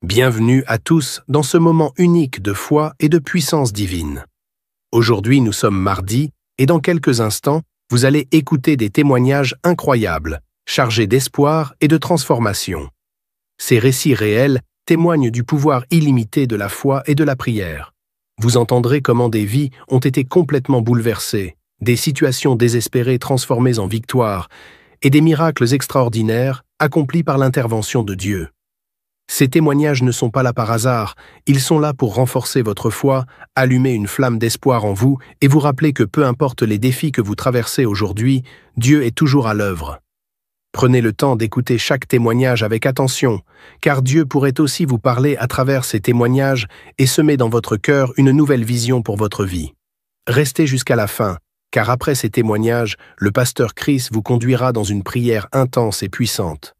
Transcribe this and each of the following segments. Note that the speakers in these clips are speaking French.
Bienvenue à tous dans ce moment unique de foi et de puissance divine. Aujourd'hui, nous sommes mardi et dans quelques instants, vous allez écouter des témoignages incroyables, chargés d'espoir et de transformation. Ces récits réels témoignent du pouvoir illimité de la foi et de la prière. Vous entendrez comment des vies ont été complètement bouleversées, des situations désespérées transformées en victoire et des miracles extraordinaires accomplis par l'intervention de Dieu. Ces témoignages ne sont pas là par hasard, ils sont là pour renforcer votre foi, allumer une flamme d'espoir en vous et vous rappeler que peu importe les défis que vous traversez aujourd'hui, Dieu est toujours à l'œuvre. Prenez le temps d'écouter chaque témoignage avec attention, car Dieu pourrait aussi vous parler à travers ces témoignages et semer dans votre cœur une nouvelle vision pour votre vie. Restez jusqu'à la fin, car après ces témoignages, le pasteur Chris vous conduira dans une prière intense et puissante.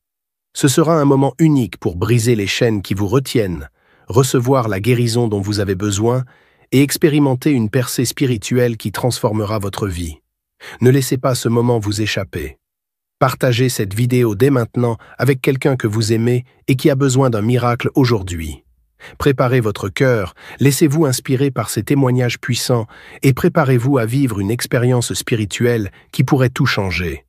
Ce sera un moment unique pour briser les chaînes qui vous retiennent, recevoir la guérison dont vous avez besoin et expérimenter une percée spirituelle qui transformera votre vie. Ne laissez pas ce moment vous échapper. Partagez cette vidéo dès maintenant avec quelqu'un que vous aimez et qui a besoin d'un miracle aujourd'hui. Préparez votre cœur, laissez-vous inspirer par ces témoignages puissants et préparez-vous à vivre une expérience spirituelle qui pourrait tout changer.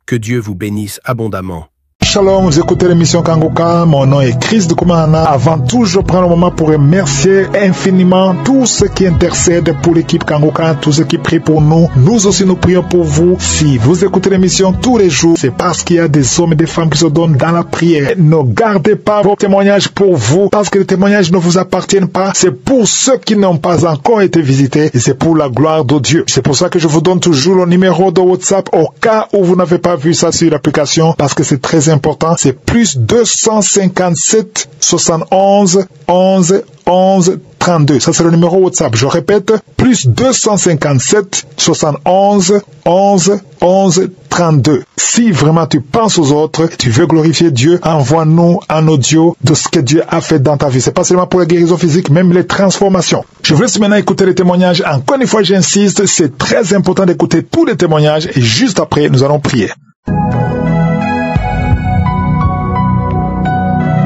Que Dieu vous bénisse abondamment. Shalom, vous écoutez l'émission Kanguka, mon nom est Chris de Koumana. Avant tout, je prends le moment pour remercier infiniment tous ceux qui intercèdent pour l'équipe Kanguka, tous ceux qui prient pour nous. Nous aussi, nous prions pour vous. Si vous écoutez l'émission tous les jours, c'est parce qu'il y a des hommes et des femmes qui se donnent dans la prière. Ne gardez pas vos témoignages pour vous, parce que les témoignages ne vous appartiennent pas. C'est pour ceux qui n'ont pas encore été visités et c'est pour la gloire de Dieu. C'est pour ça que je vous donne toujours le numéro de WhatsApp au cas où vous n'avez pas vu ça sur l'application, parce que c'est très important. C'est plus 257 71 11 11 32. Ça, c'est le numéro WhatsApp. Je répète, plus 257 71 11 11 32. Si vraiment tu penses aux autres, tu veux glorifier Dieu, envoie-nous un audio de ce que Dieu a fait dans ta vie. C'est pas seulement pour la guérison physique, même les transformations. Je vous laisse maintenant écouter les témoignages. Encore une fois, j'insiste, c'est très important d'écouter tous les témoignages et juste après, nous allons prier.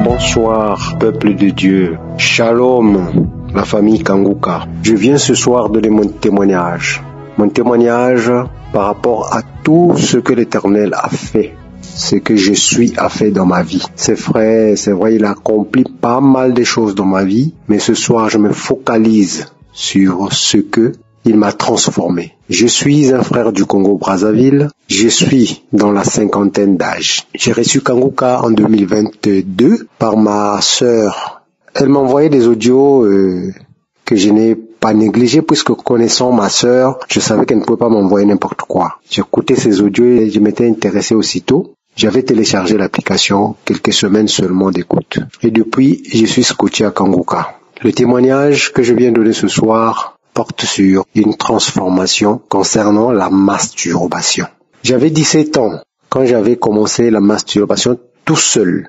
Bonsoir, peuple de Dieu. Shalom, la famille Kanguka. Je viens ce soir donner mon témoignage. Mon témoignage par rapport à tout ce que l'Éternel a fait. Ce que je suis a fait dans ma vie. C'est vrai, il a accompli pas mal de choses dans ma vie. Mais ce soir, je me focalise sur ce que il m'a transformé. Je suis un frère du Congo-Brazzaville. Je suis dans la cinquantaine d'âge. J'ai reçu Kanguka en 2022 par ma sœur. Elle m'a envoyé des audios que je n'ai pas négligés puisque connaissant ma sœur, je savais qu'elle ne pouvait pas m'envoyer n'importe quoi. J'écoutais ces audios et je m'étais intéressé aussitôt. J'avais téléchargé l'application, quelques semaines seulement d'écoute. Et depuis, je suis scotché à Kanguka. Le témoignage que je viens donner ce soir porte sur une transformation concernant la masturbation. J'avais 17 ans quand j'avais commencé la masturbation tout seul.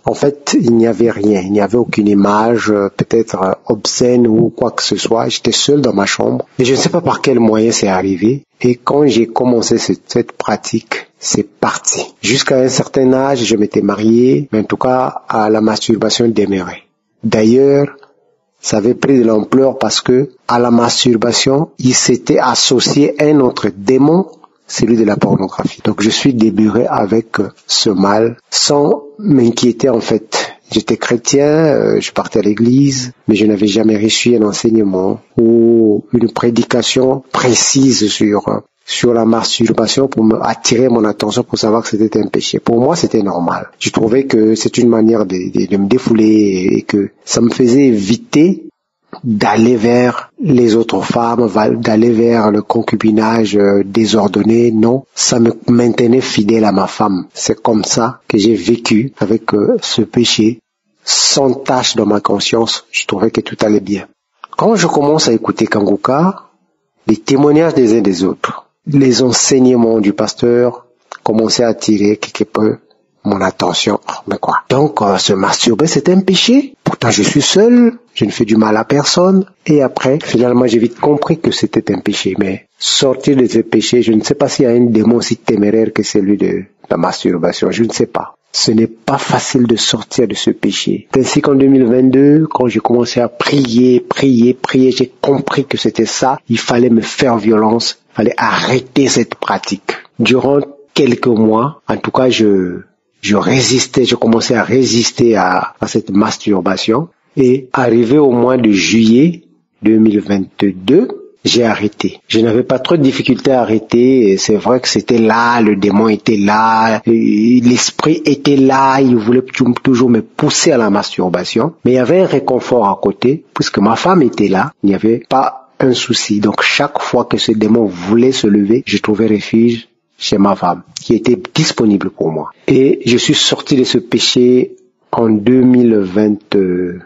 En fait, il n'y avait rien, il n'y avait aucune image, peut-être obscène ou quoi que ce soit. J'étais seul dans ma chambre et je ne sais pas par quel moyen c'est arrivé. Et quand j'ai commencé cette pratique, c'est parti. Jusqu'à un certain âge, je m'étais marié, mais en tout cas, la masturbation demeurait. D'ailleurs, ça avait pris de l'ampleur parce que à la masturbation, il s'était associé un autre démon, celui de la pornographie. Donc je suis déburé avec ce mal sans m'inquiéter en fait. J'étais chrétien, je partais à l'église, mais je n'avais jamais reçu un enseignement ou une prédication précise sur la masturbation pour attirer mon attention pour savoir que c'était un péché. Pour moi, c'était normal. Je trouvais que c'est une manière de me défouler et que ça me faisait éviter d'aller vers les autres femmes, d'aller vers le concubinage désordonné. Non, ça me maintenait fidèle à ma femme. C'est comme ça que j'ai vécu avec ce péché sans tache dans ma conscience. Je trouvais que tout allait bien. Quand je commence à écouter Kanguka, les témoignages des uns des autres, les enseignements du pasteur commençaient à attirer quelque peu mon attention. Mais quoi? Donc, se masturber, c'est un péché? Pourtant, je suis seul, je ne fais du mal à personne. Et après, finalement, j'ai vite compris que c'était un péché. Mais sortir de ce péché, je ne sais pas s'il y a un démon aussi téméraire que celui de la masturbation. Je ne sais pas. Ce n'est pas facile de sortir de ce péché. C'est ainsi qu'en 2022, quand j'ai commencé à prier, j'ai compris que c'était ça. Il fallait me faire violence, il fallait arrêter cette pratique. Durant quelques mois, en tout cas, je résistais, je commençais à résister à cette masturbation. Et arrivé au mois de juillet 2022, j'ai arrêté. Je n'avais pas trop de difficultés à arrêter. C'est vrai que c'était là, le démon était là, l'esprit était là, il voulait toujours me pousser à la masturbation. Mais il y avait un réconfort à côté, puisque ma femme était là, il n'y avait pas un souci. Donc chaque fois que ce démon voulait se lever, je trouvais refuge chez ma femme, qui était disponible pour moi. Et je suis sorti de ce péché en 2022,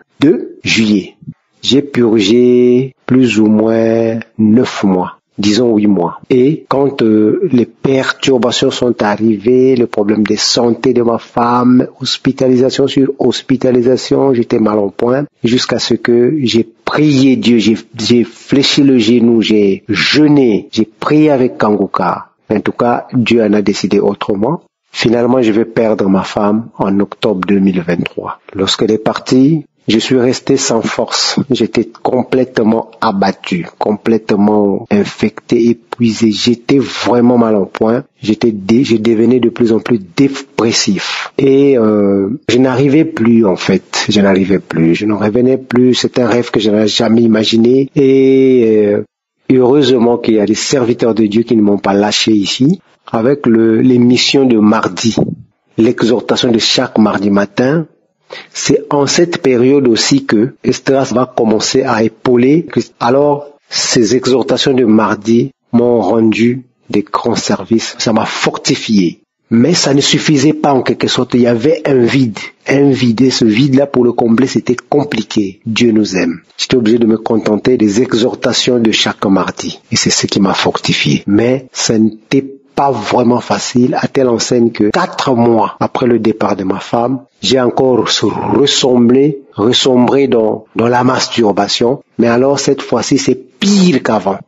juillet. J'ai purgé plus ou moins 9 mois, disons 8 mois. Et quand les perturbations sont arrivées, le problème de santé de ma femme, hospitalisation sur hospitalisation, j'étais mal en point, jusqu'à ce que j'ai prié Dieu, j'ai fléchi le genou, j'ai jeûné, j'ai prié avec Kanguka. En tout cas, Dieu en a décidé autrement. Finalement, je vais perdre ma femme en octobre 2023. Lorsqu'elle est partie, je suis resté sans force. J'étais complètement abattu, complètement infecté, épuisé. J'étais vraiment mal en point. Je devenais de plus en plus dépressif. Et je n'arrivais plus, en fait. Je ne revenais plus. C'est un rêve que je n'avais jamais imaginé. Et heureusement qu'il y a des serviteurs de Dieu qui ne m'ont pas lâché ici. Avec l'émission de mardi, l'exhortation de chaque mardi matin, c'est en cette période aussi que Esdras va commencer à épauler. Alors, ces exhortations de mardi m'ont rendu des grands services. Ça m'a fortifié. Mais ça ne suffisait pas en quelque sorte. Il y avait un vide. Et ce vide-là, pour le combler, c'était compliqué. Dieu nous aime. J'étais obligé de me contenter des exhortations de chaque mardi. Et c'est ce qui m'a fortifié. Mais ça n'était pas vraiment facile, à telle enseigne que 4 mois après le départ de ma femme, j'ai encore ressombré dans la masturbation. Mais alors cette fois-ci, c'est pire qu'avant.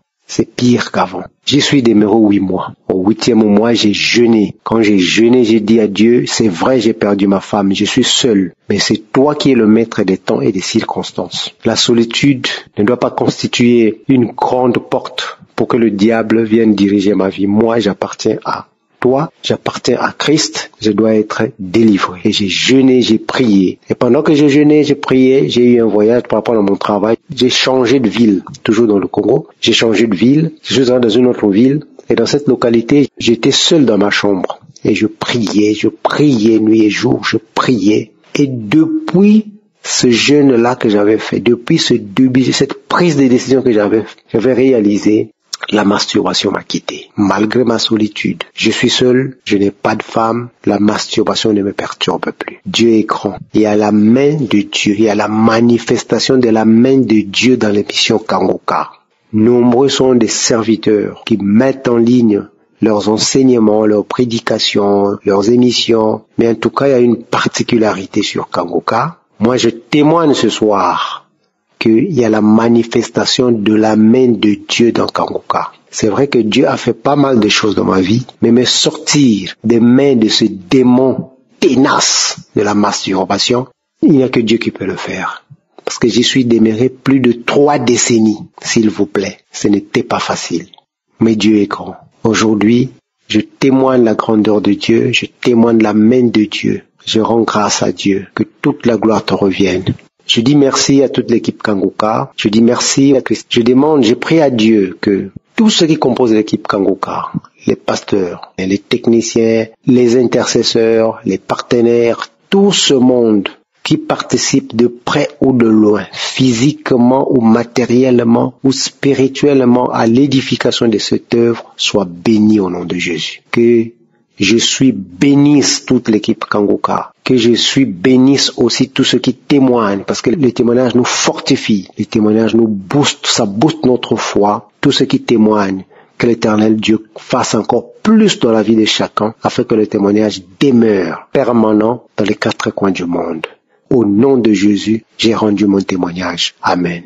J'y suis demeuré 8 mois. Au 8e mois, j'ai jeûné. Quand j'ai jeûné, j'ai dit à Dieu, c'est vrai, j'ai perdu ma femme, je suis seul. Mais c'est toi qui es le maître des temps et des circonstances. La solitude ne doit pas constituer une grande porte pour que le diable vienne diriger ma vie. Moi, j'appartiens à toi, j'appartiens à Christ, je dois être délivré. Et j'ai jeûné, j'ai prié. Et pendant que j'ai jeûné, j'ai prié, j'ai eu un voyage par rapport à mon travail. J'ai changé de ville, toujours dans le Congo. J'ai changé de ville, je suis rentré dans une autre ville. Et dans cette localité, j'étais seul dans ma chambre. Et je priais nuit et jour, je priais. Et depuis ce jeûne-là que j'avais fait, depuis cette prise de décision que j'avais réalisée, la masturbation m'a quitté. Malgré ma solitude, je suis seul, je n'ai pas de femme, la masturbation ne me perturbe plus. Dieu est grand. Il y a la main de Dieu, il y a la manifestation de la main de Dieu dans l'émission Kanguka. Nombreux sont des serviteurs qui mettent en ligne leurs enseignements, leurs prédications, leurs émissions. Mais en tout cas, il y a une particularité sur Kanguka. Moi, je témoigne ce soir qu'il y a la manifestation de la main de Dieu dans Kanguka. C'est vrai que Dieu a fait pas mal de choses dans ma vie, mais me sortir des mains de ce démon tenace de la masturbation, il n'y a que Dieu qui peut le faire. Parce que j'y suis demeuré plus de 3 décennies, s'il vous plaît. Ce n'était pas facile. Mais Dieu est grand. Aujourd'hui, je témoigne la grandeur de Dieu, je témoigne la main de Dieu. Je rends grâce à Dieu, que toute la gloire te revienne. Je dis merci à toute l'équipe Kanguka. Je dis merci à Christ. Je prie à Dieu que tous ceux qui composent l'équipe Kanguka, les pasteurs, les techniciens, les intercesseurs, les partenaires, tout ce monde qui participe de près ou de loin, physiquement ou matériellement ou spirituellement à l'édification de cette œuvre, soit béni au nom de Jésus. Que je suis bénisse toute l'équipe Kanguka. Que je suis bénisse aussi tous ceux qui témoignent, parce que les témoignages nous fortifient, les témoignages nous boostent, ça booste notre foi. Tous ceux qui témoignent, que l'Éternel Dieu fasse encore plus dans la vie de chacun, afin que le témoignage demeure permanent dans les 4 coins du monde. Au nom de Jésus, j'ai rendu mon témoignage. Amen.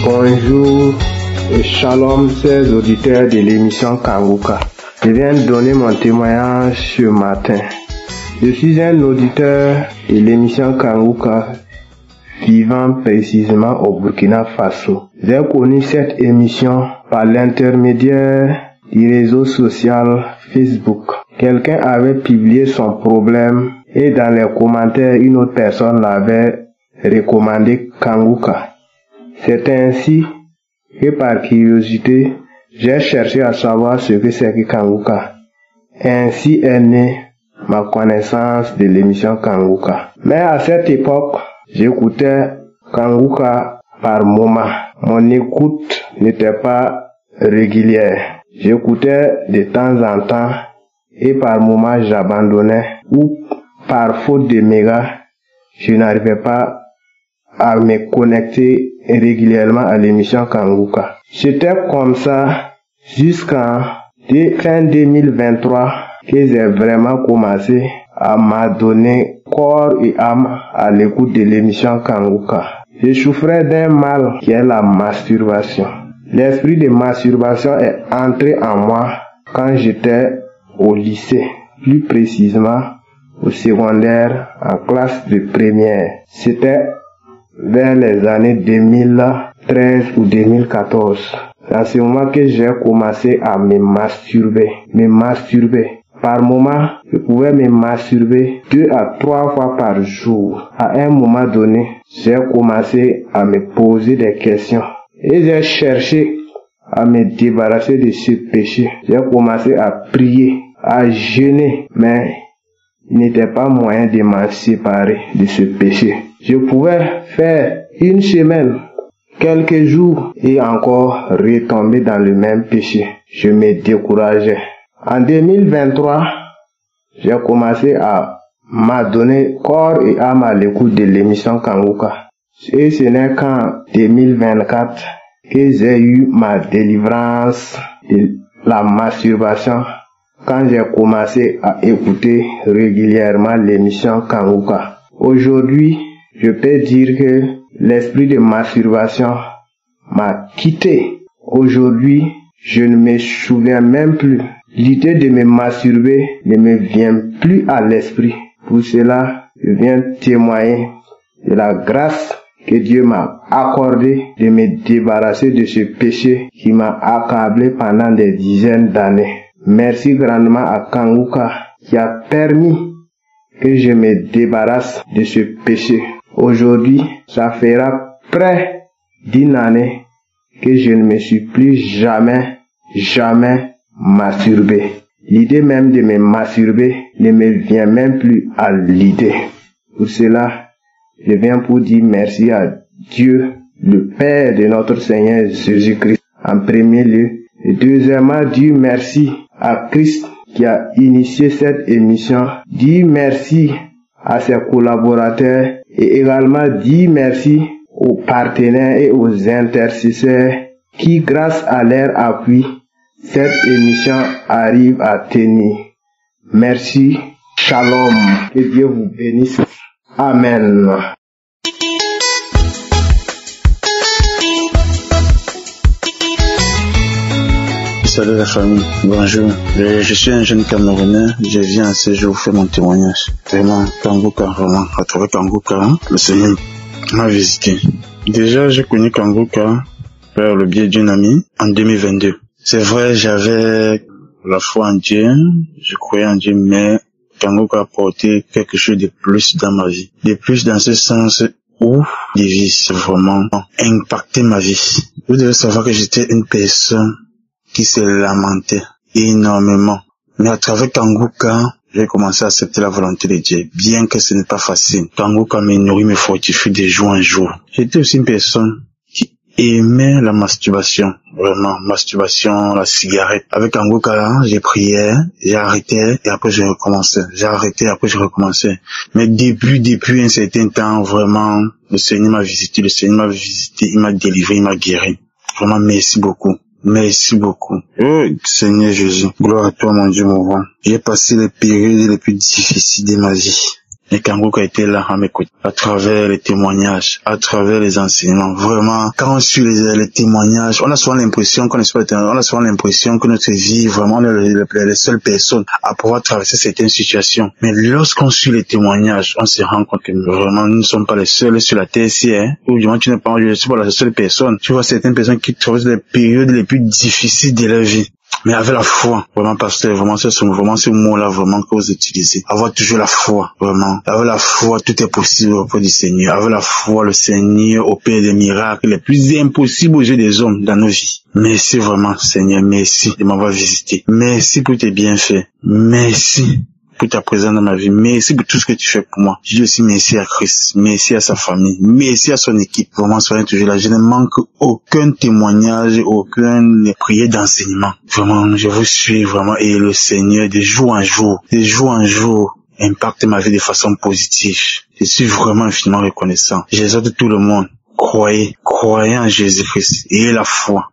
Bonjour, et shalom, chers auditeurs de l'émission Kanguka. Je viens de donner mon témoignage ce matin. Je suis un auditeur de l'émission Kanguka vivant précisément au Burkina Faso. J'ai connu cette émission par l'intermédiaire du réseau social Facebook. Quelqu'un avait publié son problème et dans les commentaires, une autre personne l'avait recommandé Kanguka. C'est ainsi que par curiosité, j'ai cherché à savoir ce que c'est que Kanguka. Ainsi est née ma connaissance de l'émission Kanguka. Mais à cette époque, j'écoutais Kanguka par moment. Mon écoute n'était pas régulière. J'écoutais de temps en temps et par moment j'abandonnais ou par faute de mégas, je n'arrivais pas à me connecter régulièrement à l'émission Kanguka. C'était comme ça jusqu'en fin 2023 que j'ai vraiment commencé à m'adonner corps et âme à l'écoute de l'émission Kanguka. Je souffrais d'un mal qui est la masturbation. L'esprit de masturbation est entré en moi quand j'étais au lycée, plus précisément au secondaire en classe de première. C'était vers les années 2013 ou 2014. C'est à ce moment que j'ai commencé à me masturber. Par moment, je pouvais me masturber 2 à 3 fois par jour. À un moment donné, j'ai commencé à me poser des questions. Et j'ai cherché à me débarrasser de ce péché. J'ai commencé à prier, à jeûner, mais il n'était pas moyen de m'en séparer de ce péché. Je pouvais faire une semaine, quelques jours et encore retomber dans le même péché. Je me décourageais. En 2023, j'ai commencé à m'adonner corps et âme à l'écoute de l'émission Kanguka. Et ce n'est qu'en 2024 que j'ai eu ma délivrance de la masturbation quand j'ai commencé à écouter régulièrement l'émission Kanguka. Aujourd'hui, je peux dire que l'esprit de masturbation m'a quitté. Aujourd'hui, je ne me souviens même plus. L'idée de me masturber ne me vient plus à l'esprit. Pour cela, je viens témoigner de la grâce que Dieu m'a accordée de me débarrasser de ce péché qui m'a accablé pendant des dizaines d'années. Merci grandement à Kanguka qui a permis que je me débarrasse de ce péché. Aujourd'hui, ça fera près d'1 année que je ne me suis plus jamais masturbé. L'idée même de me masturber ne me vient même plus à l'idée. Pour cela, je viens pour dire merci à Dieu, le Père de notre Seigneur Jésus-Christ, en premier lieu. Et deuxièmement, dire merci à Christ qui a initié cette émission. Dire merci à ses collaborateurs et également dire merci aux partenaires et aux intercesseurs qui, grâce à leur appui, cette émission arrive à tenir. Merci. Shalom. Que Dieu vous bénisse. Amen. Salut la famille, bonjour. Je suis un jeune Camerounais, je viens à ce jour faire mon témoignage. Vraiment, Kanguka, vraiment, à travers Kanguka, le Seigneur m'a visité. Déjà, j'ai connu Kanguka par le biais d'une amie en 2022. C'est vrai, j'avais la foi en Dieu, je croyais en Dieu, mais Kanguka a apporté quelque chose de plus dans ma vie. De plus dans ce sens où les vies vraiment impacté ma vie. Vous devez savoir que j'étais une personne qui se lamentait énormément. Mais à travers Kanguka, j'ai commencé à accepter la volonté de Dieu, bien que ce n'est pas facile. Kanguka me nourrit, me fortifie de jour en jour. J'étais aussi une personne qui aimait la masturbation, vraiment, masturbation, la cigarette. Avec Kanguka, j'ai prié, j'ai arrêté et après je recommençais. J'ai arrêté, après je recommençais. Mais depuis un certain temps, vraiment, le Seigneur m'a visité, il m'a délivré, il m'a guéri. Vraiment, merci beaucoup. Merci beaucoup. Oh, Seigneur Jésus, gloire à toi, mon Dieu, mon roi. J'ai passé les périodes les plus difficiles de ma vie. Et Kangoka était là à m'écouter, à travers les témoignages, à travers les enseignements. Vraiment, quand on suit les témoignages, on a souvent l'impression qu'on que notre vie, vraiment, on est les seules personnes à pouvoir traverser certaines situations. Mais lorsqu'on suit les témoignages, on se rend compte que vraiment, nous ne sommes pas les seuls sur la terre ici, hein. Ou du moins, je ne suis pas la seule personne. Tu vois certaines personnes qui traversent les périodes les plus difficiles de leur vie. Mais avec la foi, vraiment, pasteur, vraiment, ce mot-là, vraiment, que vous utilisez. Avoir toujours la foi, vraiment. Avec la foi, tout est possible auprès du Seigneur. Avec la foi, le Seigneur opère des miracles les plus impossibles aux yeux des hommes dans nos vies. Merci vraiment, Seigneur. Merci de m'avoir visité. Merci pour tes bienfaits. Merci pour ta présence dans ma vie. Merci pour tout ce que tu fais pour moi. Je dis aussi merci à Christ. Merci à sa famille. Merci à son équipe. Vraiment, soyez toujours là. Je ne manque aucun témoignage, aucune prière d'enseignement. Vraiment, je vous suis vraiment. Et le Seigneur, de jour en jour, impacte ma vie de façon positive. Je suis vraiment infiniment reconnaissant. J'exhorte tout le monde. Croyez en Jésus-Christ. Ayez la foi.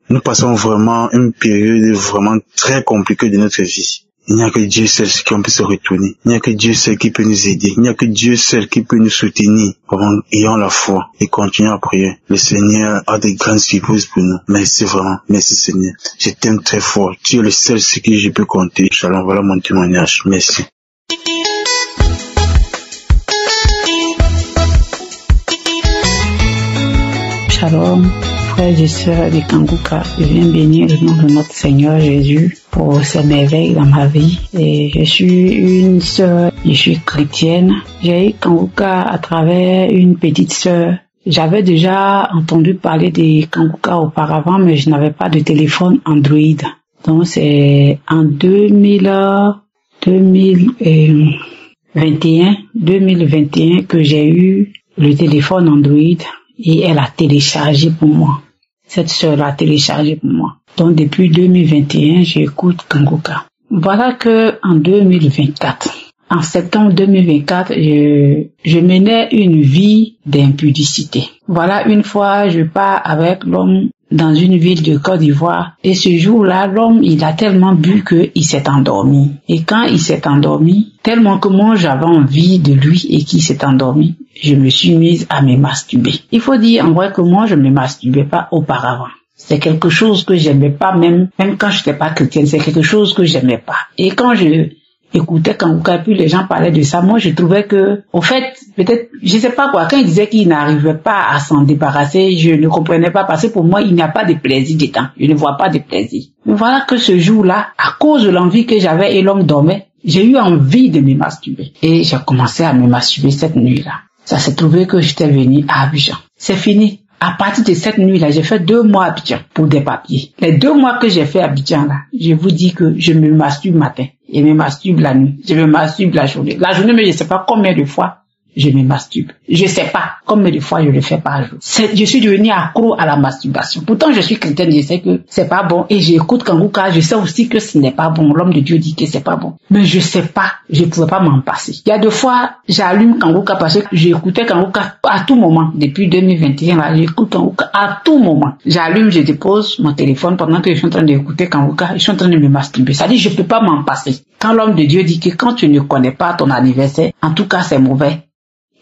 Nous passons vraiment une période vraiment très compliquée de notre vie. Il n'y a que Dieu seul qui peut se retourner. Il n'y a que Dieu seul qui peut nous aider. Il n'y a que Dieu seul qui peut nous soutenir. Vraiment, ayons la foi et continuons à prier. Le Seigneur a des grandes surprises pour nous. Merci vraiment. Merci Seigneur. Je t'aime très fort. Tu es le seul sur qui je peux compter. Shalom, voilà mon témoignage. Merci. Shalom, frères et sœurs de Kangoka, je viens bénir le nom de notre Seigneur Jésus pour ses merveilles dans ma vie. Et je suis une sœur, je suis chrétienne. J'ai eu Kangoka à travers une petite sœur. J'avais déjà entendu parler de Kangoka auparavant, mais je n'avais pas de téléphone Android. Donc c'est en 2021 que j'ai eu le téléphone Android. Et elle a téléchargé pour moi. Cette sœur a téléchargé pour moi. Donc depuis 2021, j'écoute Kangoka. Voilà que en 2024, en septembre 2024, je menais une vie d'impudicité. Voilà, une fois, je pars avec l'homme dans une ville de Côte d'Ivoire. Et ce jour-là, l'homme, il a tellement bu qu'il s'est endormi. Et quand il s'est endormi, tellement que moi, j'avais envie de lui et qu'il s'est endormi, je me suis mise à me masturber. Il faut dire en vrai que moi, je ne me masturbais pas auparavant. C'est quelque chose que j'aimais pas, même quand je n'étais pas chrétienne, c'est quelque chose que j'aimais pas. Et quand je écoutais Kangoka, puis les gens parlaient de ça, moi je trouvais que, au fait, peut-être, je sais pas quoi, quand ils disaient qu'ils n'arrivaient pas à s'en débarrasser, je ne comprenais pas, parce que pour moi, il n'y a pas de plaisir dedans. Je ne vois pas de plaisir. Mais voilà que ce jour-là, à cause de l'envie que j'avais et l'homme dormait, j'ai eu envie de me masturber. Et j'ai commencé à me masturber cette nuit-là. Ça s'est trouvé que j'étais venue à Abidjan. C'est fini. À partir de cette nuit-là, j'ai fait 2 mois à Abidjan pour des papiers. Les 2 mois que j'ai fait à Abidjan, là, je vous dis que je me masturbe matin. Je me masturbe la nuit. Je me masturbe la journée. La journée, mais je ne sais pas combien de fois je me masturbe. Je sais pas combien de fois je le fais par jour. Je suis devenue accro à la masturbation. Pourtant, je suis chrétienne, je sais que c'est pas bon. Et j'écoute Kangoka, je sais aussi que ce n'est pas bon. L'homme de Dieu dit que c'est pas bon. Mais je sais pas, je pouvais pas m'en passer. Il y a 2 fois, j'allume Kangoka parce que j'écoutais Kangoka à tout moment. Depuis 2021, là, j'écoute Kangoka à tout moment. J'allume, je dépose mon téléphone pendant que je suis en train d'écouter Kangoka, je suis en train de me masturber. Ça dit, je peux pas m'en passer. Quand l'homme de Dieu dit que quand tu ne connais pas ton anniversaire, en tout cas, c'est mauvais.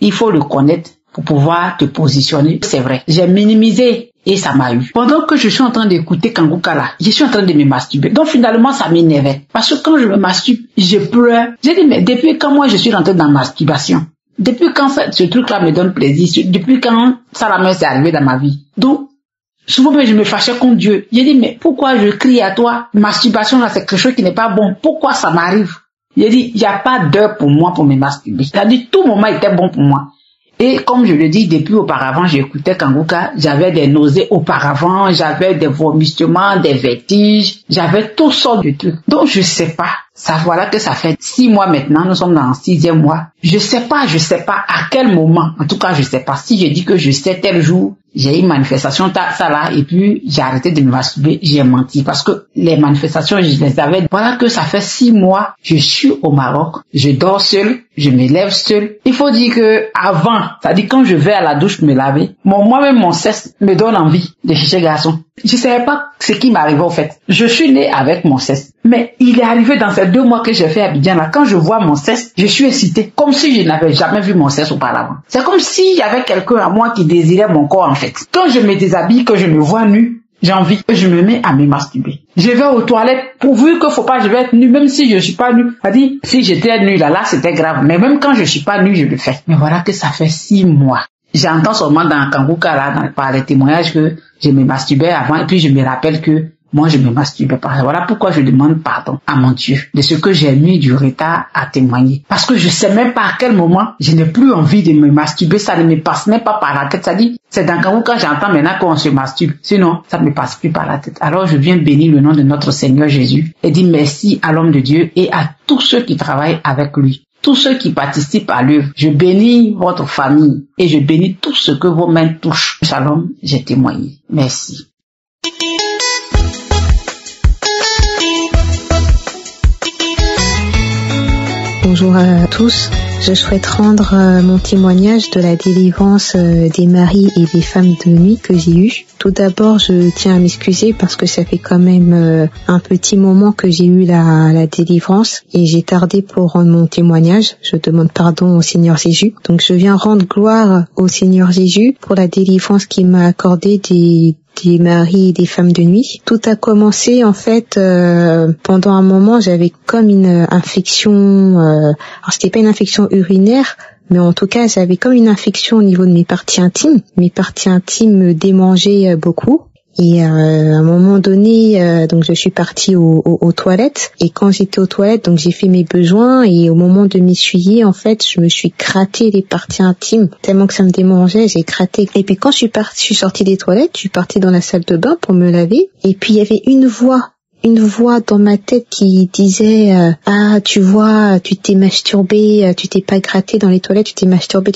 Il faut le connaître pour pouvoir te positionner. C'est vrai. J'ai minimisé et ça m'a eu. Pendant que je suis en train d'écouter Kangoka là, je suis en train de me masturber. Donc finalement, ça m'énervait. Parce que quand je me masturbe, je pleure. J'ai dit, mais depuis quand moi je suis rentrée dans la masturbation? Depuis quand ce truc-là me donne plaisir? Depuis quand ça la s'est arrivé dans ma vie? Donc, souvent je me fâchais contre Dieu. J'ai dit, mais pourquoi je crie à toi? Masturbation là, c'est quelque chose qui n'est pas bon. Pourquoi ça m'arrive? J'ai dit, il n'y a pas d'heure pour moi pour me masturber. C'est-à-dire, tout moment était bon pour moi. Et comme je le dis, depuis auparavant, j'écoutais Kangoka, j'avais des nausées auparavant, j'avais des vomissements, des vertiges, j'avais toutes sortes de trucs. Donc, je sais pas. Ça, voilà que ça fait 6 mois maintenant, nous sommes dans le 6e mois. Je sais pas à quel moment. En tout cas, je sais pas. Si je dis que je sais tel jour, j'ai eu une manifestation, ça là, et puis j'ai arrêté de me masturber, j'ai menti. Parce que les manifestations, je les avais. Voilà que ça fait 6 mois, je suis au Maroc, je dors seul, je me lève seule. Il faut dire que avant, c'est-à-dire quand je vais à la douche me laver, moi-même mon cesse me donne envie de chercher garçon. Je savais pas ce qui m'arrivait au fait. Je suis née avec mon cesse. Mais il est arrivé dans ces 2 mois que j'ai fait à Abidjan là, quand je vois mon cesse, je suis excitée. Comme si je n'avais jamais vu mon cesse auparavant. C'est comme s'il y avait quelqu'un à moi qui désirait mon corps en fait. Quand je me déshabille, que je me vois nue, j'ai envie que je me mets à me masturber. Je vais aux toilettes, pourvu que faut pas, je vais être nue, même si je suis pas nue. C'est-à-dire, si j'étais nue là, c'était grave. Mais même quand je suis pas nue, je le fais. Mais voilà que ça fait 6 mois. J'entends seulement dans Kanguka là, par les témoignages que je me masturbais avant, et puis je me rappelle que moi je me masturbais pas. Voilà pourquoi je demande pardon à mon Dieu de ce que j'ai mis du retard à témoigner. Parce que je sais même pas à quel moment je n'ai plus envie de me masturber, ça ne me passe même pas par la tête. Ça dit, c'est dans Kanguka j'entends maintenant qu'on se masturbe. Sinon, ça ne me passe plus par la tête. Alors je viens bénir le nom de notre Seigneur Jésus et dire merci à l'homme de Dieu et à tous ceux qui travaillent avec lui. Tous ceux qui participent à l'œuvre, je bénis votre famille et je bénis tout ce que vos mains touchent. Shalom, j'ai témoigné. Merci. Bonjour à tous. Je souhaite rendre mon témoignage de la délivrance des maris et des femmes de nuit que j'ai eu. Tout d'abord, je tiens à m'excuser parce que ça fait quand même un petit moment que j'ai eu la délivrance et j'ai tardé pour rendre mon témoignage. Je demande pardon au Seigneur Jésus. Donc je viens rendre gloire au Seigneur Jésus pour la délivrance qu'il m'a accordée des maris et des femmes de nuit. Tout a commencé en fait pendant un moment, j'avais comme une infection, alors c'était pas une infection urinaire, mais en tout cas j'avais comme une infection au niveau de mes parties intimes. Mes parties intimes me démangeaient beaucoup. Et à un moment donné, donc je suis partie aux toilettes. Et quand j'étais aux toilettes, donc j'ai fait mes besoins. Et au moment de m'essuyer, en fait, je me suis gratté les parties intimes tellement que ça me démangeait. J'ai gratté. Et puis quand je suis sortie des toilettes, je suis partie dans la salle de bain pour me laver. Et puis il y avait une voix dans ma tête qui disait ah tu vois, tu t'es masturbé, tu t'es pas gratté dans les toilettes, tu t'es masturbé.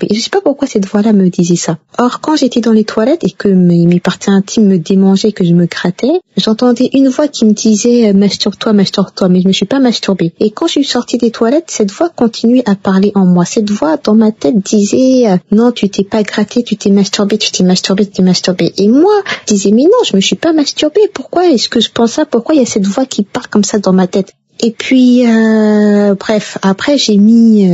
Et je sais pas pourquoi cette voix-là me disait ça. Or quand j'étais dans les toilettes et que mes parties intimes me démangeaient, que je me grattais, j'entendais une voix qui me disait masturbe-toi, mais je me suis pas masturbée. Et quand je suis sortie des toilettes, cette voix continuait à parler en moi. Cette voix dans ma tête disait non, tu t'es pas gratté, tu t'es masturbé. Et moi, je disais mais non, je me suis pas masturbée. Pourquoi est-ce que je pense ça? Pourquoi il y a cette voix qui parle comme ça dans ma tête? Et puis, bref, après j'ai mis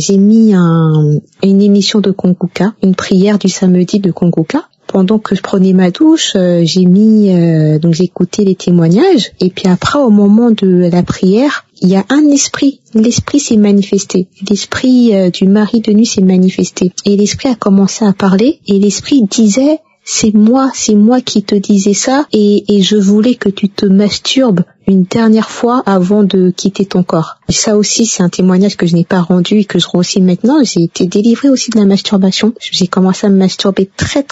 une émission de Kanguka, une prière du samedi de Kanguka. Pendant que je prenais ma douche, donc j'ai écouté les témoignages. Et puis après, au moment de la prière, il y a un esprit. L'esprit s'est manifesté. L'esprit du mari de nuit s'est manifesté. Et l'esprit a commencé à parler. Et l'esprit disait, c'est moi qui te disais ça et je voulais que tu te masturbes une dernière fois avant de quitter ton corps. Et ça aussi, c'est un témoignage que je n'ai pas rendu et que je rends aussi maintenant. J'ai été délivrée aussi de la masturbation. J'ai commencé à me masturber très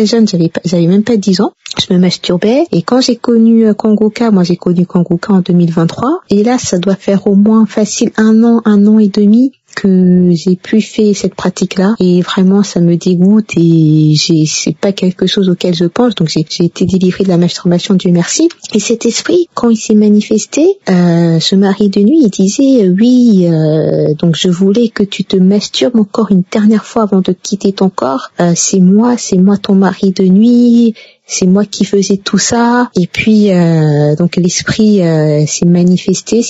jeune. J'avais même pas 10 ans. Je me masturbais. Et quand j'ai connu Kanguka, moi j'ai connu Kanguka en 2023. Et là, ça doit faire au moins facile un an et demi que j'ai pu faire cette pratique-là. Et vraiment, ça me dégoûte et c'est pas quelque chose auquel je pense. Donc j'ai été délivrée de la masturbation, Dieu merci. Et cet esprit, quand il s'est manifesté, ce mari de nuit, il disait oui, donc je voulais que tu te masturbes encore une dernière fois avant de quitter ton corps. C'est moi ton mari de nuit. C'est moi qui faisais tout ça. Et puis donc l'esprit s'est manifesté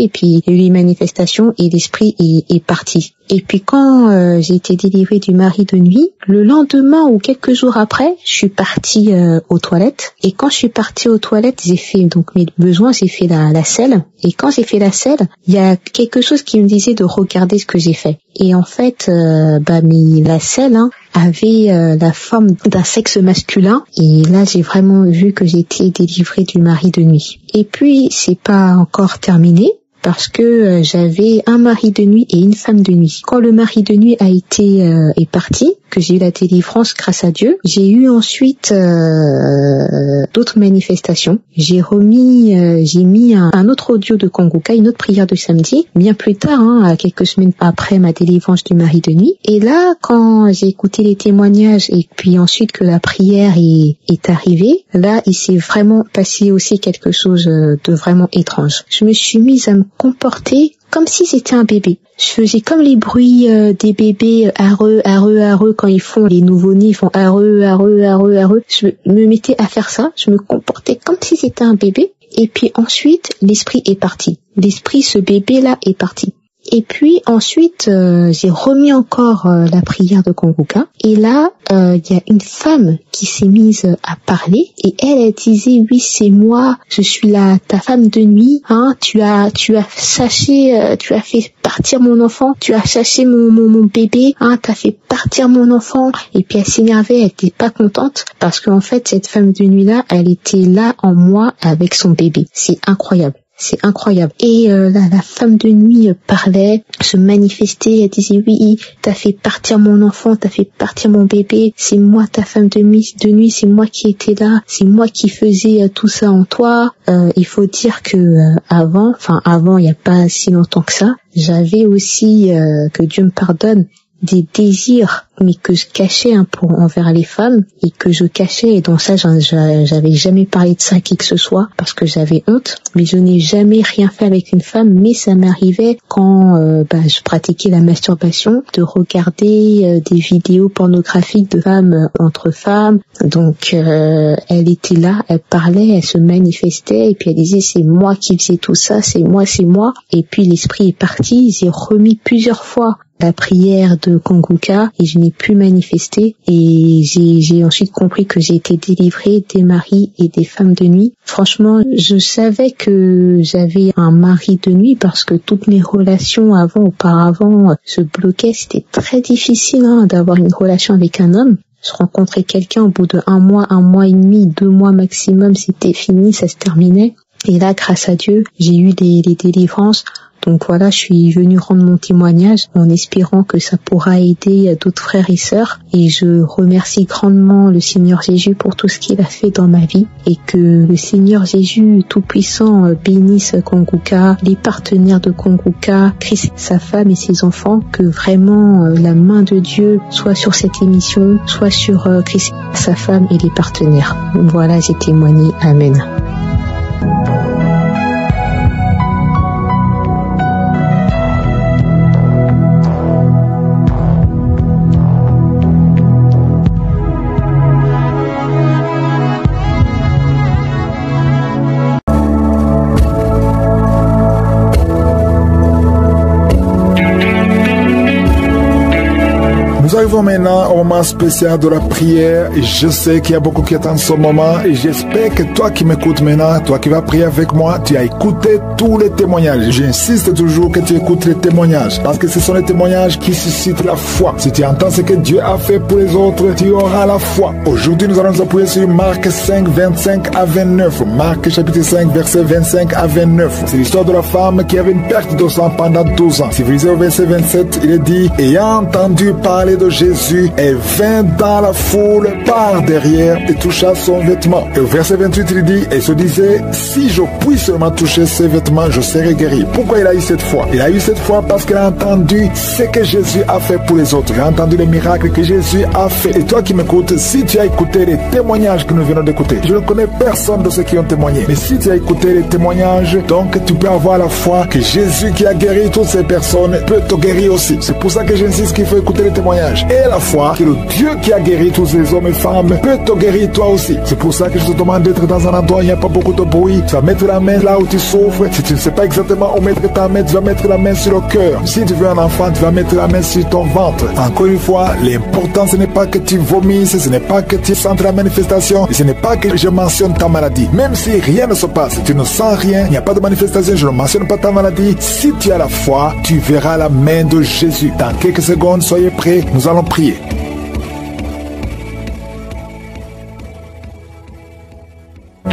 et puis il y a eu une manifestation et l'esprit est parti. Et puis quand j'ai été délivrée du mari de nuit, le lendemain ou quelques jours après, je suis partie aux toilettes. Et quand je suis partie aux toilettes, j'ai fait donc mes besoins, j'ai fait la selle. Et quand j'ai fait la selle, il y a quelque chose qui me disait de regarder ce que j'ai fait. Et en fait, la selle avait la forme d'un sexe masculin. Et là, j'ai vraiment vu que j'étais délivrée du mari de nuit. Et puis, c'est pas encore terminé. Parce que j'avais un mari de nuit et une femme de nuit. Quand le mari de nuit est parti, que j'ai eu la délivrance grâce à Dieu, j'ai eu ensuite d'autres manifestations. J'ai mis un autre audio de Kanguka, une autre prière de samedi, bien plus tard, à quelques semaines après ma délivrance du mari de nuit. Et là, quand j'ai écouté les témoignages et puis ensuite que la prière est arrivée, là, il s'est vraiment passé aussi quelque chose de vraiment étrange. Je me suis mise à me comporter comme si c'était un bébé. Je faisais comme les bruits des bébés areux quand ils font les nouveau-nés, ils font areux. Je me mettais à faire ça, je me comportais comme si c'était un bébé. Et puis ensuite, l'esprit est parti. L'esprit, ce bébé-là, est parti. Et puis ensuite, j'ai remis encore la prière de Kongoka. Et là, il y a une femme qui s'est mise à parler. Et elle disait, oui, c'est moi, je suis ta femme de nuit. Hein, tu as fait partir mon enfant. Tu as chassé mon bébé. Hein, t'as fait partir mon enfant. Et puis elle s'énervait, elle était pas contente. Parce qu'en fait, cette femme de nuit-là, elle était là en moi avec son bébé. C'est incroyable. C'est incroyable. Et la femme de nuit parlait, se manifestait, elle disait oui, t'as fait partir mon enfant, t'as fait partir mon bébé, c'est moi ta femme de nuit, c'est moi qui étais là, c'est moi qui faisais tout ça en toi. Il faut dire que avant, il n'y a pas si longtemps que ça, j'avais aussi, que Dieu me pardonne, des désirs, mais que je cachais envers les femmes, et que je cachais, et donc ça j'avais jamais parlé de ça à qui que ce soit parce que j'avais honte, mais je n'ai jamais rien fait avec une femme. Mais ça m'arrivait quand je pratiquais la masturbation, de regarder des vidéos pornographiques de femmes entre femmes. Donc elle était là, elle parlait, elle se manifestait, et puis elle disait c'est moi qui faisais tout ça, c'est moi, et puis l'esprit est parti. J'ai remis plusieurs fois la prière de Kongoka et je n'ai plus manifesté, et j'ai ensuite compris que j'ai été délivrée des maris et des femmes de nuit. Franchement, je savais que j'avais un mari de nuit parce que toutes mes relations auparavant se bloquaient. C'était très difficile d'avoir une relation avec un homme. Je rencontrais quelqu'un au bout de 1 mois et demi, 2 mois maximum, c'était fini, ça se terminait. Et là, grâce à Dieu, j'ai eu des délivrances. Donc voilà, je suis venue rendre mon témoignage en espérant que ça pourra aider d'autres frères et sœurs. Et je remercie grandement le Seigneur Jésus pour tout ce qu'il a fait dans ma vie. Et que le Seigneur Jésus Tout-Puissant bénisse Kongoka, les partenaires de Kongoka, Chris, sa femme et ses enfants. Que vraiment la main de Dieu soit sur cette émission, soit sur Chris, sa femme et les partenaires. Voilà, j'ai témoigné. Amen. Nous arrivons maintenant au moment spécial de la prière. Je sais qu'il y a beaucoup qui attendent ce moment et j'espère que toi qui m'écoutes maintenant, toi qui vas prier avec moi, tu as écouté tous les témoignages. J'insiste toujours que tu écoutes les témoignages parce que ce sont les témoignages qui suscitent la foi. Si tu entends ce que Dieu a fait pour les autres, tu auras la foi. Aujourd'hui, nous allons nous appuyer sur Marc 5, 25 à 29. Marc chapitre 5, verset 25 à 29. C'est l'histoire de la femme qui avait une perte de sang pendant 12 ans. Si vous lisez au verset 27, il est dit, ayant entendu parler de Jésus, elle vint dans la foule par derrière et toucha son vêtement. Et au verset 28, il dit, et se disait, si je puis seulement toucher ses vêtements, je serai guéri. Pourquoi il a eu cette foi? Il a eu cette foi parce qu'il a entendu ce que Jésus a fait pour les autres. Il a entendu les miracles que Jésus a fait. Et toi qui m'écoutes, si tu as écouté les témoignages que nous venons d'écouter, je ne connais personne de ceux qui ont témoigné, mais si tu as écouté les témoignages, donc tu peux avoir la foi que Jésus qui a guéri toutes ces personnes peut te guérir aussi. C'est pour ça que j'insiste qu'il faut écouter les témoignages. Et la foi que le Dieu qui a guéri tous ces hommes et femmes peut te guérir toi aussi. C'est pour ça que je te demande d'être dans un endroit où il n'y a pas beaucoup de bruit. Tu vas mettre la main là où tu souffres. Si tu ne sais pas exactement où mettre ta main, tu vas mettre la main sur le cœur. Si tu veux un enfant, tu vas mettre la main sur ton ventre. Encore une fois, l'important ce n'est pas que tu vomisses, ce n'est pas que tu sentes la manifestation, et ce n'est pas que je mentionne ta maladie. Même si rien ne se passe, tu ne sens rien, il n'y a pas de manifestation, je ne mentionne pas ta maladie. Si tu as la foi, tu verras la main de Jésus. Dans quelques secondes, soyez prêts, nous allons prier.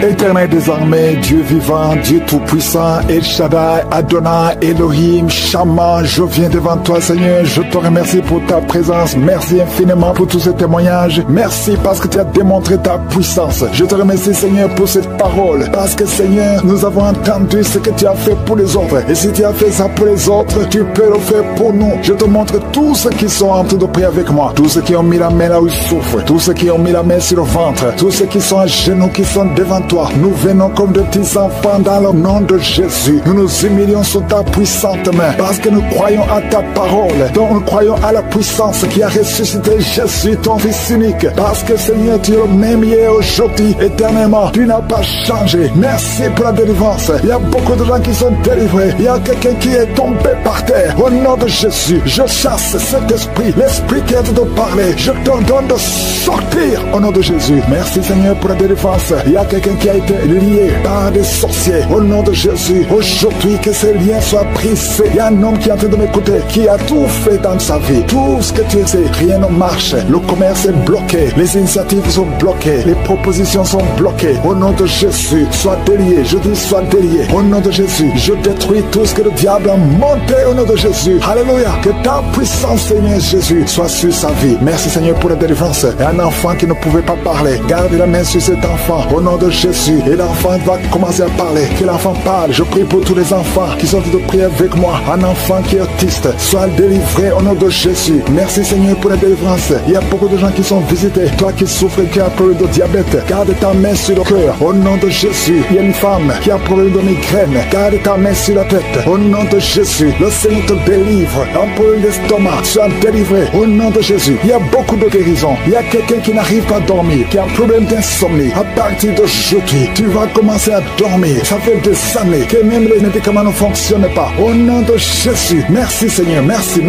Éternel désormais, Dieu vivant, Dieu tout-puissant, El Shaddai, Adonai, Elohim, Shammah, je viens devant toi Seigneur, je te remercie pour ta présence, merci infiniment pour tous ces témoignages, merci parce que tu as démontré ta puissance, je te remercie Seigneur pour cette parole, parce que Seigneur, nous avons entendu ce que tu as fait pour les autres, et si tu as fait ça pour les autres, tu peux le faire pour nous. Je te montre tous ceux qui sont en train de prier avec moi, tous ceux qui ont mis la main là où ils souffrent, tous ceux qui ont mis la main sur le ventre, tous ceux qui sont à genoux, qui sont devant toi. toi. Nous venons comme de petits enfants dans le nom de Jésus. Nous nous humilions sous ta puissante main parce que nous croyons à ta parole. Donc nous croyons à la puissance qui a ressuscité Jésus, ton Fils unique. Parce que Seigneur, tu es le même hier, aujourd'hui, éternellement. Tu n'as pas changé. Merci pour la délivrance. Il y a beaucoup de gens qui sont délivrés. Il y a quelqu'un qui est tombé par terre. Au nom de Jésus, je chasse cet esprit, l'esprit qui a de parler. Je t'ordonne de sortir au nom de Jésus. Merci Seigneur pour la délivrance. Il y a quelqu'un qui a été lié par des sorciers. Au nom de Jésus, aujourd'hui que ces liens soient brisés. Il y a un homme qui est en train de m'écouter, qui a tout fait dans sa vie. Tout ce que tu sais, rien ne marche. Le commerce est bloqué. Les initiatives sont bloquées. Les propositions sont bloquées. Au nom de Jésus, sois délié. Je dis sois délié. Au nom de Jésus, je détruis tout ce que le diable a monté au nom de Jésus. Alléluia. Que ta puissance, Seigneur Jésus, soit sur sa vie. Merci Seigneur pour la délivrance. Et un enfant qui ne pouvait pas parler, garde la main sur cet enfant au nom de Jésus. Et l'enfant va commencer à parler. Que l'enfant parle. Je prie pour tous les enfants qui sont de prier avec moi. Un enfant qui est autiste, soit délivré au nom de Jésus. Merci Seigneur pour la délivrance. Il y a beaucoup de gens qui sont visités. Toi qui souffres, qui a un problème de diabète, garde ta main sur le cœur au nom de Jésus. Il y a une femme qui a un problème de migraine, garde ta main sur la tête au nom de Jésus. Le Seigneur te délivre. Un problème d'estomac, sois délivré au nom de Jésus. Il y a beaucoup de guérisons. Il y a quelqu'un qui n'arrive pas à dormir, qui a un problème d'insomnie. À partir d'aujourd'hui, tu vas commencer à dormir. Ça fait des années que même les médicaments ne fonctionnent pas. Au nom de Jésus, merci Seigneur, merci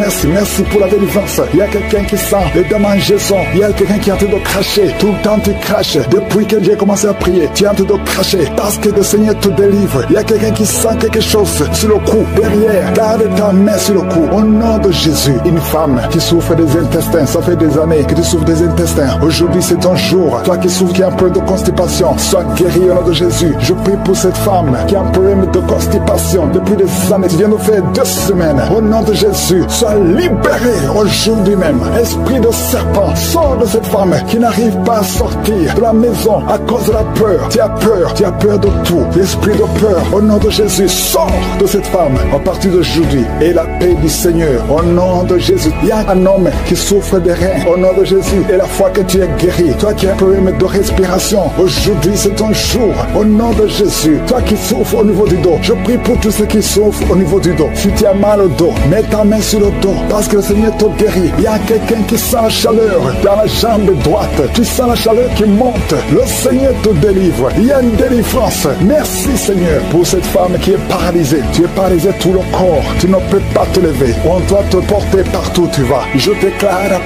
pour la délivrance. Il y a quelqu'un qui sent les démangeaisons. Il y a quelqu'un qui est en train de cracher. Tout le temps tu craches. Depuis que j'ai commencé à prier, tu es en train de cracher parce que le Seigneur te délivre. Il y a quelqu'un qui sent quelque chose sur le cou, derrière. Garde ta main sur le cou. Au nom de Jésus, une femme qui souffre des intestins, ça fait des années que tu souffres des intestins. Aujourd'hui c'est ton jour. Toi qui souffres, qui a un problème de constipation, sois guéri au nom de Jésus. Je prie pour cette femme qui a un problème de constipation depuis des années. Tu viens de faire 2 semaines. Au nom de Jésus, sois libéré aujourd'hui même. Esprit de serpent, sors de cette femme qui n'arrive pas à sortir de la maison à cause de la peur. Tu as peur de tout. L'esprit de peur, au nom de Jésus, sors de cette femme à partir d'aujourd'hui. Et la paix du Seigneur, au nom de Jésus. Il y a un homme qui souffre des reins, au nom de Jésus. Et la fois que tu es guéri, toi qui as un problème de respiration, aujourd'hui c'est ton jour, au nom de Jésus. Toi qui souffres au niveau du dos, je prie pour tous ceux qui souffrent au niveau du dos. Si tu as mal au dos, mets ta main sur le dos, parce que le Seigneur te guérit. Il y a quelqu'un qui sent la chaleur dans la jambe droite. Tu sens la chaleur qui monte. Le Seigneur te délivre. Il y a une délivrance. Merci Seigneur pour cette femme qui est paralysée. Tu es paralysé tout le corps. Tu ne peux pas te lever. On doit te porter partout où tu vas. Je déclare la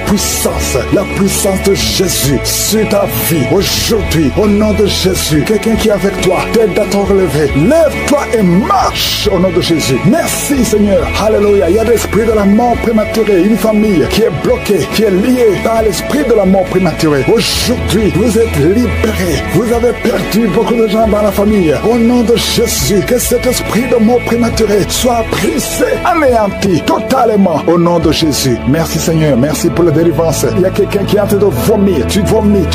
puissance de Jésus sur ta vie. Aujourd'hui, au nom de Jésus, quelqu'un qui est avec toi, t'aide à te relever. Lève-toi et marche au nom de Jésus. Merci Seigneur. Alléluia. Il y a l'esprit de la mort prématurée. Une famille qui est bloquée, qui est liée par l'esprit de la mort prématurée. Aujourd'hui, vous êtes libérés. Vous avez perdu beaucoup de gens dans la famille. Au nom de Jésus, que cet esprit de mort prématurée soit brisé, anéanti totalement. Au nom de Jésus. Merci Seigneur. Merci pour la délivrance. Il y a quelqu'un qui est en train de vomir. Tu vomis.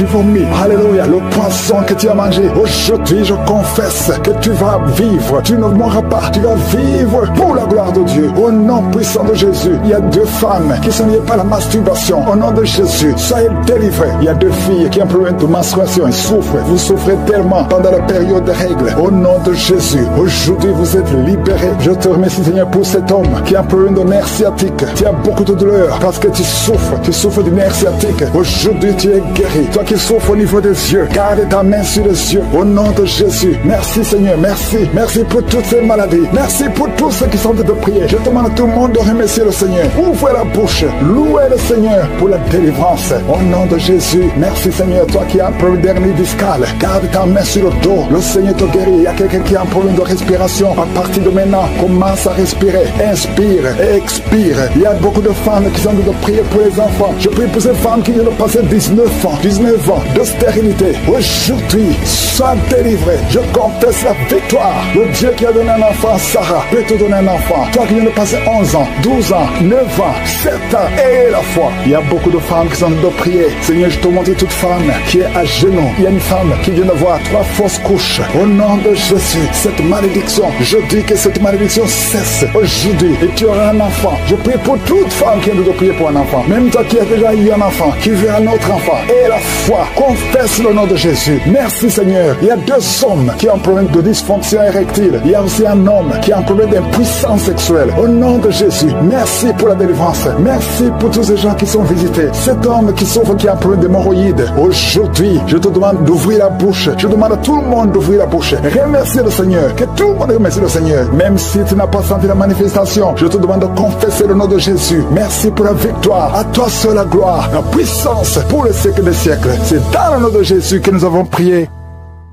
Alléluia. Le poisson que tu as mangé. Aujourd'hui, je confesse que tu vas vivre. Tu ne mourras pas. Tu vas vivre pour la gloire de Dieu. Au nom puissant de Jésus. Il y a 2 femmes qui sont liées par la masturbation. Au nom de Jésus, soyez délivrés. Il y a 2 filles qui ont un problème de menstruation. Elles souffrent. Vous souffrez tellement pendant la période de règles. Au nom de Jésus, aujourd'hui, vous êtes libérés. Je te remercie, Seigneur, pour cet homme qui a un problème de nerf sciatique. Tu as beaucoup de douleur parce que tu souffres du nerf sciatique. Aujourd'hui, tu es guéri. Toi qui souffres au niveau des yeux, garde ta main sur les yeux. Au nom de Jésus, merci Seigneur, merci pour toutes ces maladies. Merci pour tous ceux qui sont en train de prier. Je demande à tout le monde de remercier le Seigneur. Ouvrez la bouche, louez le Seigneur pour la délivrance. Au nom de Jésus, merci Seigneur. Toi qui as un problème d'hernie discale, garde ta main sur le dos. Le Seigneur te guérit. Il y a quelqu'un qui a un problème de respiration. À partir de maintenant, commence à respirer. Inspire et expire. Il y a beaucoup de femmes qui sont en train de prier pour les enfants. Je prie pour ces femmes qui viennent de passer 19 ans de stérilité. Aujourd'hui, sois délivré. Je confesse la victoire. Le Dieu qui a donné un enfant, Sarah, peut te donner un enfant. enfants, toi qui viens de passer 11 ans, 12 ans, 9 ans, 7 ans, et la foi. Il y a beaucoup de femmes qui sont de prier. Seigneur, je te montre toute femme qui est à genoux. Il y a une femme qui vient d'avoir 3 fausses couches. Au nom de Jésus, cette malédiction, je dis que cette malédiction cesse aujourd'hui et tu auras un enfant. Je prie pour toute femme qui vient de prier pour un enfant. Même toi qui as déjà eu un enfant, qui veut un autre enfant. Et la foi, confesse le nom de Jésus. Merci Seigneur. Il y a 2 hommes qui ont un problème de dysfonction érectile. Il y a aussi un homme qui a un problème d'impuissance sexuelle. Au nom de Jésus, merci pour la délivrance. Merci pour tous ces gens qui sont visités. Cet homme qui souffre, qui a un problème d'hémorroïdes. Aujourd'hui, je te demande d'ouvrir la bouche. Je demande à tout le monde d'ouvrir la bouche. Remercie le Seigneur. Que tout le monde remercie le Seigneur. Même si tu n'as pas senti la manifestation, je te demande de confesser le nom de Jésus. Merci pour la victoire. À toi seul la gloire, la puissance pour le siècle des siècles. C'est dans le nom de Jésus que nous avons prié.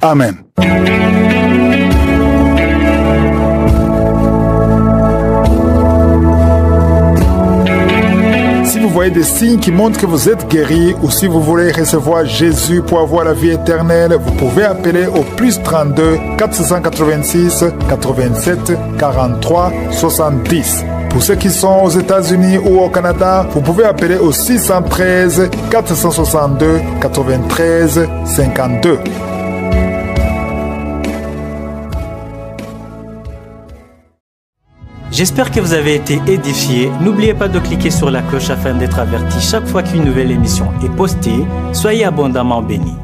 Amen. Si vous voyez des signes qui montrent que vous êtes guéri ou si vous voulez recevoir Jésus pour avoir la vie éternelle, vous pouvez appeler au plus 32 486 87 43 70. Pour ceux qui sont aux États-Unis ou au Canada, vous pouvez appeler au 613 462 93 52. J'espère que vous avez été édifiés. N'oubliez pas de cliquer sur la cloche afin d'être averti chaque fois qu'une nouvelle émission est postée. Soyez abondamment bénis.